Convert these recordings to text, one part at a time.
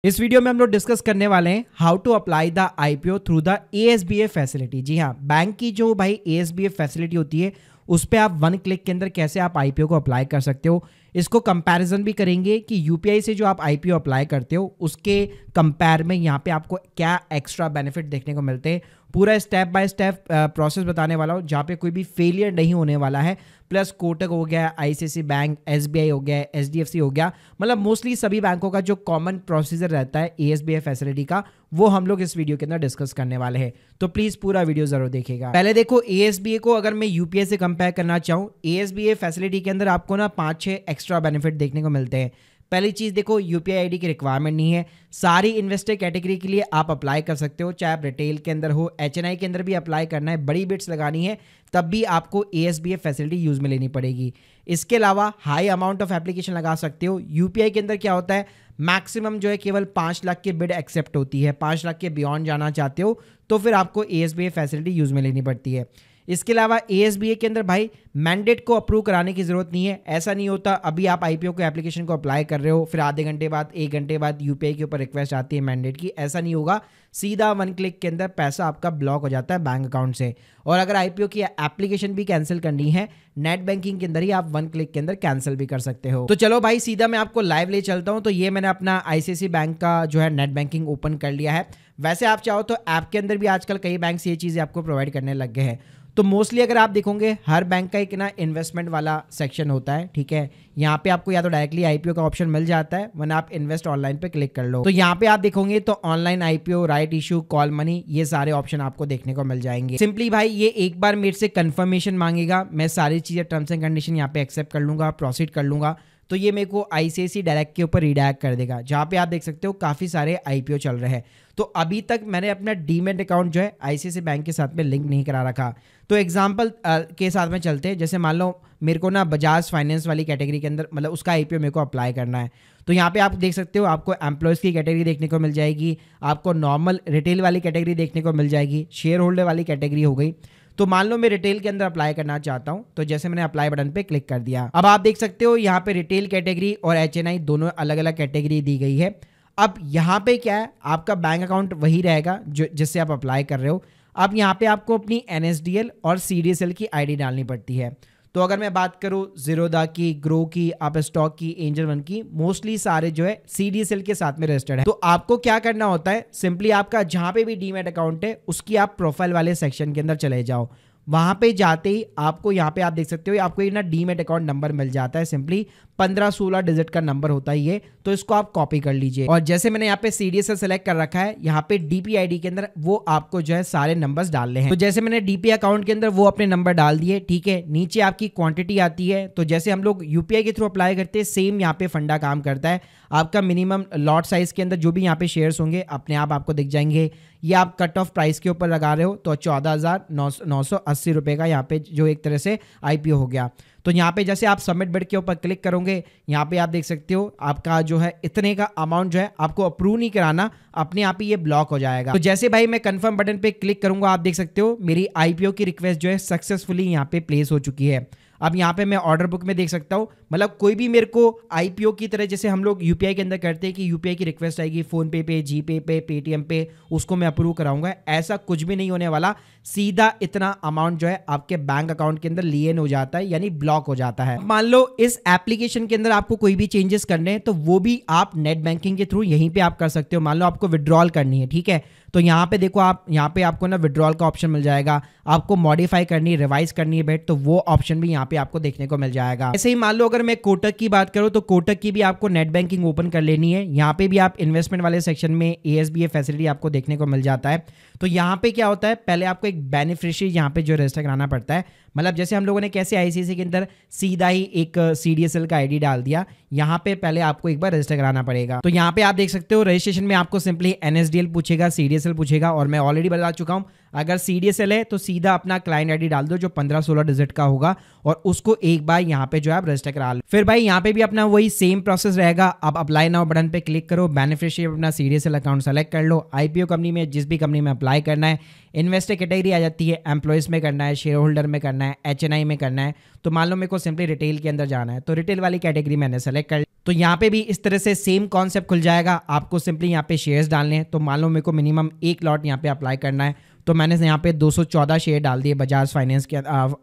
इस वीडियो में हम लोग डिस्कस करने वाले हैं how to apply the IPO through the ASBF facility. जी हाँ, बैंक की जो भाई एएसबीएफ फैसिलिटी होती है उस पे आप वन क्लिक के अंदर कैसे आप आईपीओ को अप्लाई कर सकते हो। इसको कंपैरिजन भी करेंगे कि यूपीआई से जो आप आईपीओ अप्लाई करते हो उसके कंपेयर में यहाँ पे आपको क्या एक्स्ट्रा बेनिफिट देखने को मिलते हैं। पूरा स्टेप बाय स्टेप प्रोसेस बताने वाला हूँ जहाँ पे कोई भी फेलियर नहीं होने वाला है। प्लस कोटक हो गया, आईसीआईसीआई बैंक, एसबीआई हो गया, एचडीएफसी हो गया, मतलब मोस्टली सभी बैंकों का जो कॉमन प्रोसीजर रहता है एएसबीएफ फैसिलिटी का वो हम लोग इस वीडियो के अंदर डिस्कस करने वाले हैं। तो प्लीज पूरा वीडियो जरूर देखिएगा। पहले देखो, एएसबीए को अगर मैं यूपीआई से कंपेयर करना चाहूँ, एएसबीए फैसिलिटी के अंदर आपको ना 5-6 एक्स्ट्रा बेनिफिट देखने को मिलते हैं। पहली चीज देखो, यूपीआई आईडी की रिक्वायरमेंट नहीं है। सारी इन्वेस्टर कैटेगरी के लिए आप अप्लाई कर सकते हो, चाहे आप रिटेल के अंदर हो, एचएनआई के अंदर भी अप्लाई करना है, बड़ी बिट्स लगानी है तब भी आपको एएसबीएफ फैसिलिटी यूज में लेनी पड़ेगी। इसके अलावा हाई अमाउंट ऑफ एप्लीकेशन लगा सकते हो। यूपीआई के अंदर क्या होता है, मैक्सिमम जो है केवल 5 लाख की बिड एक्सेप्ट होती है। 5 लाख के बियॉन्ड जाना चाहते हो तो फिर आपको एएसबीएफ फैसिलिटी यूज में लेनी पड़ती है। इसके अलावा एएसबीए के अंदर भाई मैंडेट को अप्रूव कराने की जरूरत नहीं है। ऐसा नहीं होता अभी आप आईपीओ को एप्लीकेशन को अप्लाई कर रहे हो फिर आधे घंटे बाद 1 घंटे बाद यूपीआई के ऊपर रिक्वेस्ट आती है मैंडेट की, ऐसा नहीं होगा। सीधा वन क्लिक के अंदर पैसा आपका ब्लॉक हो जाता है बैंक अकाउंट से। और अगर आईपीओ की एप्लीकेशन भी कैंसिल करनी है नेट बैंकिंग के अंदर ही आप वन क्लिक के अंदर कैंसिल भी कर सकते हो। तो चलो भाई सीधा मैं आपको लाइव ले चलता हूं। तो ये मैंने अपना आईसीआईसीआई बैंक का जो है नेट बैंकिंग ओपन कर लिया है। वैसे आप चाहो तो ऐप के अंदर भी आजकल कई बैंक ये चीजें आपको प्रोवाइड करने लग गए हैं। तो मोस्टली अगर आप देखोगे हर बैंक का एक ना इन्वेस्टमेंट वाला सेक्शन होता है, ठीक है। यहाँ पे आपको या तो डायरेक्टली आईपीओ का ऑप्शन मिल जाता है वरना आप इन्वेस्ट ऑनलाइन पे क्लिक कर लो। तो यहाँ पे आप देखोगे तो online IPO, right issue, call money, ये सारे ऑप्शन आपको देखने को मिल जाएंगे। सिंपली भाई ये एक बार मेरे से कंफर्मेशन मांगेगा, मैं सारी चीजें टर्म्स एंड कंडीशन यहाँ पे एक्सेप्ट कर लूंगा, प्रोसीड कर लूंगा, तो ये मेरे को आईसीआईसीआई डायरेक्ट के ऊपर रिडायरेक्ट कर देगा जहाँ पे आप देख सकते हो काफ़ी सारे आईपीओ चल रहे हैं। तो अभी तक मैंने अपना डीमेट अकाउंट जो है आईसीआईसीआई बैंक के साथ में लिंक नहीं करा रखा। तो एग्जांपल के साथ में चलते हैं, जैसे मान लो मेरे को ना बजाज फाइनेंस वाली कैटेगरी के अंदर मतलब उसका आईपीओ मेरे को अप्लाई करना है। तो यहाँ पे आप देख सकते हो आपको एम्प्लॉयज़ की कैटेगरी देखने को मिल जाएगी, आपको नॉर्मल रिटेल वाली कैटेगरी देखने को मिल जाएगी, शेयर होल्डर वाली कैटेगरी हो गई। तो मान लो मैं रिटेल के अंदर अप्लाई करना चाहता हूं, तो जैसे मैंने अप्लाई बटन पे क्लिक कर दिया, अब आप देख सकते हो यहाँ पे रिटेल कैटेगरी और एचएनआई दोनों अलग अलग कैटेगरी दी गई है। अब यहाँ पे क्या है, आपका बैंक अकाउंट वही रहेगा जो जिससे आप अप्लाई कर रहे हो। अब यहाँ पे आपको अपनी एनएसडीएल और सीडीएसएल की आईडी डालनी पड़ती है। तो अगर मैं बात करूँ जीरोधा की, ग्रो की, आप स्टॉक की, एंजल वन की, मोस्टली सारे जो है सीडीएसएल के साथ में रजिस्टर्ड है। तो आपको क्या करना होता है, सिंपली आपका जहां पे भी डीमैट अकाउंट है उसकी आप प्रोफाइल वाले सेक्शन के अंदर चले जाओ। वहां पे जाते ही आपको यहाँ पे आप देख सकते हो आपको एक ना डीमैट अकाउंट नंबर मिल जाता है, सिंपली 15-16 डिजिट का नंबर होता है ये। तो इसको आप कॉपी कर लीजिए और जैसे मैंने यहाँ पे सीडीएसएल सेलेक्ट कर रखा है, यहाँ पे डीपी आईडी के अंदर वो आपको जो है सारे नंबर्स डालने हैं। तो जैसे मैंने डीपी अकाउंट के अंदर वो अपने नंबर डाल दिए, ठीक है। नीचे आपकी क्वांटिटी आती है, तो जैसे हम लोग यूपीआई के थ्रू अप्लाई करते हैं सेम यहाँ पे फंडा काम करता है। आपका मिनिमम लॉट साइज के अंदर जो भी यहाँ पे शेयर्स होंगे अपने आप आपको दिख जाएंगे। ये आप कट ऑफ प्राइस के ऊपर लगा रहे हो तो 14,980 रुपये का यहाँ पे जो एक तरह से आईपीओ हो गया। तो यहाँ पे जैसे आप सबमिट बिड के ऊपर क्लिक करोगे, यहाँ पे आप देख सकते हो आपका जो है इतने का अमाउंट जो है आपको अप्रूव नहीं कराना, अपने आप ही ये ब्लॉक हो जाएगा। तो जैसे भाई मैं कंफर्म बटन पे क्लिक करूंगा, आप देख सकते हो मेरी आईपीओ की रिक्वेस्ट जो है सक्सेसफुली यहाँ पे प्लेस हो चुकी है। अब यहाँ पे मैं ऑर्डर बुक में देख सकता हूँ, मतलब कोई भी मेरे को आईपीओ की तरह जैसे हम लोग यूपीआई के अंदर करते हैं कि यूपीआई की रिक्वेस्ट आएगी फोन पे, जीपे पे, पेटीएम पे, उसको मैं अप्रूव कराऊंगा, ऐसा कुछ भी नहीं होने वाला। सीधा इतना अमाउंट जो है आपके बैंक अकाउंट के अंदर लियन हो जाता है, यानी ब्लॉक हो जाता है। मान लो इस एप्लीकेशन के अंदर आपको कोई भी चेंजेस करने हैं तो वो भी आप नेट बैंकिंग के थ्रू यहीं पे आप कर सकते हो। मान लो आपको विड्रॉल करनी है, ठीक है, तो यहाँ पे देखो आप यहाँ पे आपको ना विड्रॉल का ऑप्शन मिल जाएगा। आपको मॉडिफाई करनी है, रिवाइज करनी है बेट, तो वो ऑप्शन भी यहाँ पे आपको देखने को मिल जाएगा। ऐसे ही मान लो अगर मैं कोटक की बात करूँ तो कोटक की भी आपको नेट बैंकिंग ओपन कर लेनी है। यहाँ पे भी आप इन्वेस्टमेंट वाले सेक्शन में एएसबीएफ फैसिलिटी आपको देखने को मिल जाता है। तो यहाँ पे क्या होता है, पहले आपको एक बेनिफिशियरी यहाँ पे जो रजिस्टर कराना पड़ता है। मतलब जैसे हम लोगों ने कैसे आईसीआईसीआई के अंदर सीधा ही एक सीडीएसएल का आईडी डाल दिया, यहाँ पे पहले आपको एक बार रजिस्टर कराना पड़ेगा। तो यहाँ पे आप देख सकते हो रजिस्ट्रेशन में आपको सिंपली एनएसडीएल पूछेगा, सीडीएसएल पूछेगा, और मैं ऑलरेडी बता चुका हूँ अगर सीडीएसएल है तो सीधा अपना क्लाइंट आईडी डाल दो जो 15-16 डिजिट का होगा और उसको एक बार यहाँ पे जो है आप रजिस्टर करा लो। फिर भाई यहाँ पे भी अपना वही सेम प्रोसेस रहेगा। आप अप्लाई नाउ बटन पे क्लिक करो, बेनिफिशियरी अपना सीडीएसएल अकाउंट सेलेक्ट कर लो, आईपीओ कंपनी में जिस भी कंपनी में अप्लाई करना है, इन्वेस्टर कैटेगरी आ जाती है, एम्प्लॉयज़ में करना है, शेयर होल्डर में करना है, एचएनआई में करना है। तो मान लो मेरे को सिंपली रिटेल के अंदर जाना है तो रिटेल वाली कैटेगरी मैंने सेलेक्ट कर। तो यहाँ पे भी इस तरह से सेम कॉन्सेप्ट खुल जाएगा। आपको सिंपली यहाँ पे शेयर्स डालने हैं। तो मान लो मेरे को मिनिमम 1 लॉट यहाँ पे अप्लाई करना है, तो मैंने यहाँ पे 214 शेयर डाल दिए बजाज फाइनेंस के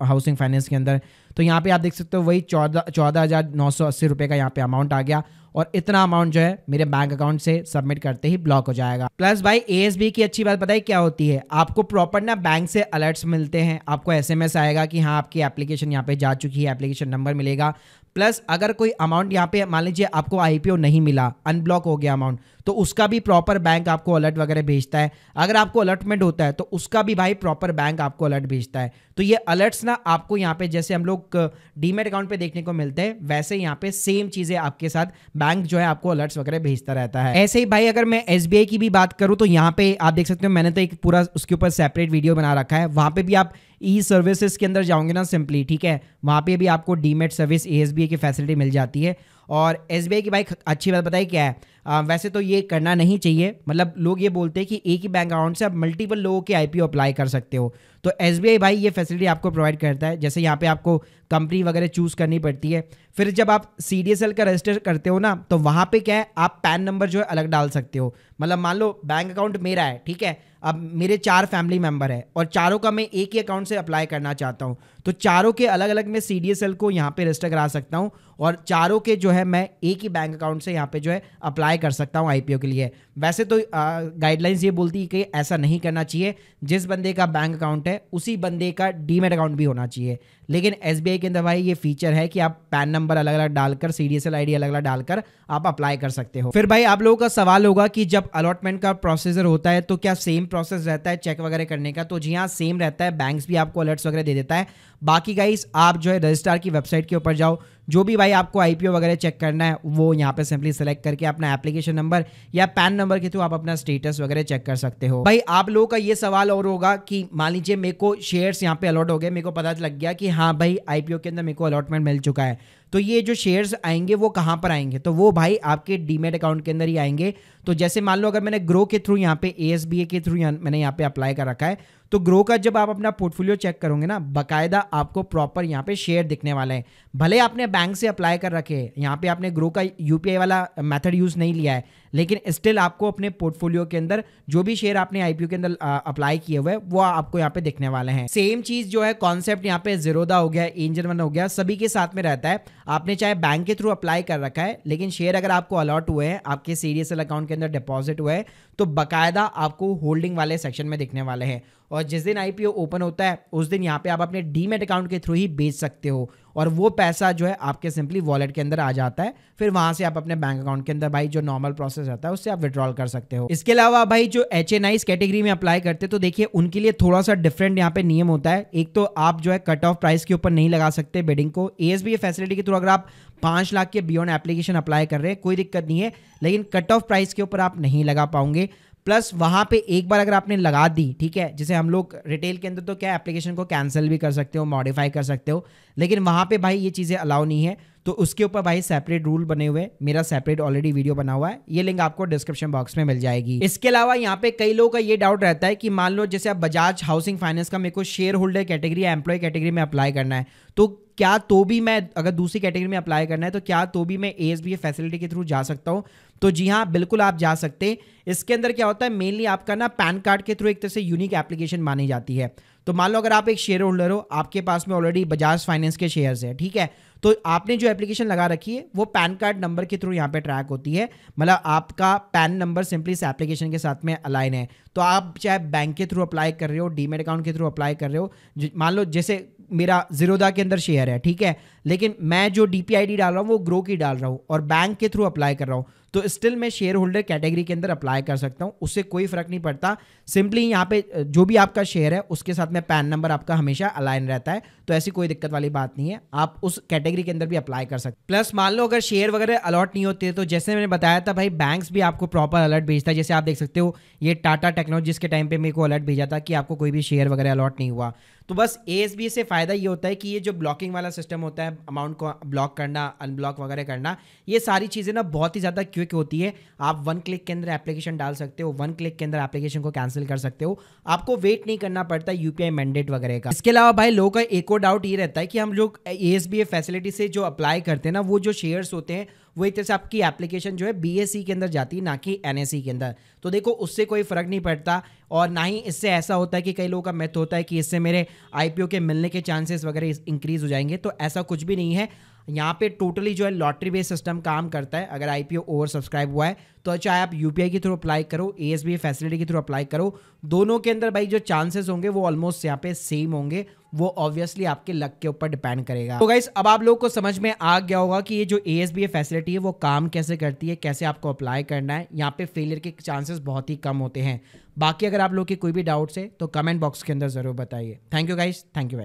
हाउसिंग फाइनेंस के अंदर। तो यहाँ पे आप देख सकते हो वही 14,980 रुपये का यहाँ पे अमाउंट आ गया, और इतना अमाउंट जो है मेरे बैंक अकाउंट से सबमिट करते ही ब्लॉक हो जाएगा। प्लस भाई एएसबी की अच्छी बात पता है क्या होती है, आपको प्रॉपर ना बैंक से अलर्ट्स मिलते हैं, आपको एसएमएस आएगा कि हाँ आपकी एप्लीकेशन यहाँ पे जा चुकी है, एप्लीकेशन नंबर मिलेगा। प्लस अगर कोई अमाउंट यहाँ पे मान लीजिए आपको आईपीओ नहीं मिला, अनब्लॉक हो गया अमाउंट, तो उसका भी प्रॉपर बैंक आपको अलर्ट वगैरह भेजता है। अगर आपको अलर्टमेंट होता है तो उसका भी भाई प्रॉपर बैंक आपको अलर्ट भेजता है। तो ये अलर्ट्स ना आपको यहाँ पे जैसे हम लोग डीमेट अकाउंट पे देखने को मिलते हैं, वैसे यहाँ पे सेम चीजें आपके साथ बैंक जो है आपको अलर्ट्स वगैरह भेजता रहता है। ऐसे ही भाई अगर मैं एसबीआई की भी बात करूँ तो यहाँ पे आप देख सकते हो मैंने तो एक पूरा उसके ऊपर सेपरेट वीडियो बना रखा है। वहाँ पे भी आप ई सर्विसेज के अंदर जाओगे ना सिंपली, ठीक है, वहाँ पे भी आपको डीमेट सर्विस एसबीआई की फैसिलिटी मिल जाती है। और एसबीआई की भाई अच्छी बात बताइए क्या है, वैसे तो ये करना नहीं चाहिए, मतलब लोग ये बोलते हैं कि एक ही बैंक अकाउंट से आप मल्टीपल लोगों के आईपीओ अप्लाई कर सकते हो। तो एसबीआई भाई ये फैसिलिटी आपको प्रोवाइड करता है। जैसे यहाँ पे आपको कंपनी वगैरह चूज करनी पड़ती है, फिर जब आप सीडीएसएल का रजिस्टर करते हो ना, तो वहाँ पे क्या है आप पैन नंबर जो है अलग डाल सकते हो। मतलब मान लो बैंक अकाउंट मेरा है, ठीक है, अब मेरे 4 फैमिली मेंबर है और चारों का मैं एक ही अकाउंट से अप्लाई करना चाहता हूँ, तो चारों के अलग अलग मैं सीडीएसएल को यहाँ पे रजिस्टर करा सकता हूँ, और चारों के जो है मैं एक ही बैंक अकाउंट से यहाँ पे जो है अप्लाई कर सकता हूँ आईपीओ के लिए। वैसे तो गाइडलाइंस ये बोलती है कि ऐसा नहीं करना चाहिए, जिस बंदे का बैंक अकाउंट है उसी बंदे का डीमेट अकाउंट भी होना चाहिए। लेकिन एसबीआई के अंदर भाई ये फीचर है कि आप पैन नंबर अलग अलग डालकर, सीडीएसएल आईडी अलग अलग डालकर आप अप्लाई कर सकते हो। फिर भाई आप लोगों का सवाल होगा कि जब अलॉटमेंट का प्रोसीजर होता है तो क्या सेम प्रोसेस रहता है चेक वगैरह करने का? तो जी हाँ, सेम रहता है, बैंक्स भी आपको अलर्ट्स वगैरह दे देता है। बाकी गाइस आप जो है रजिस्ट्रार की वेबसाइट के ऊपर जाओ, जो भी भाई आपको आईपीओ वगैरह चेक करना है वो यहाँ पे सिंपली सेलेक्ट करके अपना एप्लीकेशन नंबर या पैन नंबर के थ्रू आप अपना स्टेटस वगैरह चेक कर सकते हो। भाई आप लोगों का ये सवाल और होगा कि मान लीजिए मेरे को शेयर्स यहाँ पे अलॉट हो गए, मेरे को पता लग गया कि हाँ भाई आईपीओ के अंदर मेरे को अलॉटमेंट मिल चुका है, तो ये जो शेयर्स आएंगे वो कहाँ पर आएंगे? तो वो भाई आपके डीमेट अकाउंट के अंदर ही आएंगे। तो जैसे मान लो अगर मैंने ग्रो के थ्रू यहाँ पे एएसबीए के थ्रू मैंने यहाँ पे अप्लाई कर रखा है, तो ग्रो का जब आप अपना पोर्टफोलियो चेक करोगे ना, बकायदा आपको प्रॉपर यहाँ पे शेयर दिखने वाले हैं। भले आपने बैंक से अप्लाई कर रखे हैं, यहाँ पे आपने ग्रो का यूपीआई वाला मेथड यूज नहीं लिया है, लेकिन स्टिल आपको अपने पोर्टफोलियो के अंदर जो भी शेयर आपने आईपीओ के अंदर अप्लाई किए हुए वो आपको यहाँ पे दिखने वाले हैं। सेम चीज जो है कॉन्सेप्ट यहाँ पे जीरोधा हो गया, एंजल वन हो गया, सभी के साथ में रहता है। आपने चाहे बैंक के थ्रू अप्लाई कर रखा है, लेकिन शेयर अगर आपको अलॉट हुए हैं, आपके सीडीएसएल अकाउंट के अंदर डिपॉजिट हुए हैं, तो बकायदा आपको होल्डिंग वाले सेक्शन में दिखने वाले हैं। और जिस दिन आईपीओ ओपन होता है उस दिन यहाँ पे आप अपने डीमेट अकाउंट के थ्रू ही बेच सकते हो, और वो पैसा जो है आपके सिंपली वॉलेट के अंदर आ जाता है। फिर वहां से आप अपने बैंक अकाउंट के अंदर भाई जो नॉर्मल प्रोसेस रहता है उससे आप विड्रॉल कर सकते हो। इसके अलावा भाई जो एचएनआई कैटेगरी में अप्लाई करते हैं, तो देखिए उनके लिए थोड़ा सा डिफरेंट यहाँ पे नियम होता है। एक तो आप जो है कट ऑफ प्राइस के ऊपर नहीं लगा सकते बिडिंग को। एएसबीए फैसिलिटी के थ्रू अगर आप 5 लाख के बियॉन्ड एप्लीकेशन अप्लाई कर रहे हैं कोई दिक्कत नहीं है, लेकिन कट ऑफ प्राइस के ऊपर आप नहीं लगा पाओगे। प्लस वहां पे एक बार अगर आपने लगा दी, ठीक है, जैसे हम लोग रिटेल के अंदर तो क्या एप्लीकेशन को कैंसिल भी कर सकते हो, मॉडिफाई कर सकते हो, लेकिन वहां पे भाई ये चीज़ें अलाउ नहीं है। तो उसके ऊपर भाई सेपरेट रूल बने हुए, मेरा सेपरेट ऑलरेडी वीडियो बना हुआ है, ये लिंक आपको डिस्क्रिप्शन बॉक्स में मिल जाएगी। इसके अलावा यहाँ पे कई लोगों का ये डाउट रहता है कि मान लो जैसे आप बजाज हाउसिंग फाइनेंस का मेरे को शेयर होल्डर कैटेगरी या एम्प्लॉय कैटेगरी में अप्लाई करना है, तो क्या तो भी मैं अगर दूसरी कैटेगरी में अप्लाई करना है तो क्या तो भी मैं एएसबीए फैसिलिटी के थ्रू जा सकता हूं? तो जी हाँ, बिल्कुल आप जा सकते हैं। इसके अंदर क्या होता है, मेनली आपका ना पैन कार्ड के थ्रू एक तरह से यूनिक एप्लीकेशन मानी जाती है। तो मान लो अगर आप एक शेयर होल्डर हो, आपके पास में ऑलरेडी बजाज फाइनेंस के शेयर्स है, ठीक है, तो आपने जो एप्लीकेशन लगा रखी है वो पैन कार्ड नंबर के थ्रू यहाँ पे ट्रैक होती है। मतलब आपका पैन नंबर सिंपली इस एप्लीकेशन के साथ में अलाइन है। तो आप चाहे बैंक के थ्रू अप्लाई कर रहे हो, डीमेट अकाउंट के थ्रू अप्लाई कर रहे हो, मान लो जैसे मेरा जीरोधा के अंदर शेयर है, ठीक है, लेकिन मैं जो डीपीआईडी डाल रहा हूँ वो ग्रो की डाल रहा हूँ और बैंक के थ्रू अप्लाई कर रहा हूँ, तो स्टिल मैं शेयर होल्डर कैटेगरी के अंदर अप्लाई कर सकता हूँ, उससे कोई फर्क नहीं पड़ता। सिंपली यहाँ पे जो भी आपका शेयर है उसके साथ में पैन नंबर आपका हमेशा अलाइन रहता है, तो ऐसी कोई दिक्कत वाली बात नहीं है, आप उस कैटेगरी के अंदर भी अप्लाई कर सकते। प्लस मान लो अगर शेयर वगैरह अलॉट नहीं होते, तो जैसे मैंने बताया था भाई बैंक्स भी आपको प्रॉपर अलर्ट भेजता है। जैसे आप देख सकते हो ये टाटा टेक्नोलॉजीज के टाइम पे मेरे को अलर्ट भेजा था कि आपको कोई भी शेयर वगैरह अलॉट नहीं हुआ। तो बस एएसबी से फायदा ये होता है कि ये जो ब्लॉकिंग वाला सिस्टम होता है, अमाउंट को ब्लॉक करना, अनब्लॉक वगैरह करना, ये सारी चीज़ें ना बहुत ही ज़्यादा क्विक होती है। आप 1 क्लिक के अंदर एप्लीकेशन डाल सकते हो, 1 क्लिक के अंदर एप्लीकेशन को कैंसिल कर सकते हो, आपको वेट नहीं करना पड़ता यूपीआई मैंडेट वगैरह का। इसके अलावा भाई लोगों का एक और डाउट ये रहता है कि हम लोग एएसबीए फैसिलिटी से जो अप्लाई करते हैं ना, वो जो शेयर्स होते हैं वही तरह से आपकी एप्लीकेशन जो है BSE के अंदर जाती है, ना कि NSE के अंदर। तो देखो उससे कोई फ़र्क नहीं पड़ता, और ना ही इससे ऐसा होता है कि कई लोगों का मेथ होता है कि इससे मेरे IPO के मिलने के चांसेस वगैरह इंक्रीज़ हो जाएंगे। तो ऐसा कुछ भी नहीं है। यहाँ पे टोटली जो है लॉटरी बेस्ड सिस्टम काम करता है। अगर IPO ओवर सब्सक्राइब हुआ है तो चाहे आप UPI के थ्रू अप्लाई करो, ASBA फैसिलिटी के थ्रू अप्लाई करो, दोनों के अंदर भाई जो चांसेस होंगे वो ऑलमोस्ट यहाँ पे सेम होंगे। वो ऑब्वियसली आपके लक के ऊपर डिपेंड करेगा। तो गाइस अब आप लोग को समझ में आ गया होगा कि ये जो ASBA फैसिलिटी है वो काम कैसे करती है, कैसे आपको अप्लाई करना है। यहाँ पे फेलियर के चांसेस बहुत ही कम होते हैं। बाकी अगर आप लोग के कोई भी डाउट्स है तो कमेंट बॉक्स के अंदर जरूर बताइए। Thank you guys, thank you.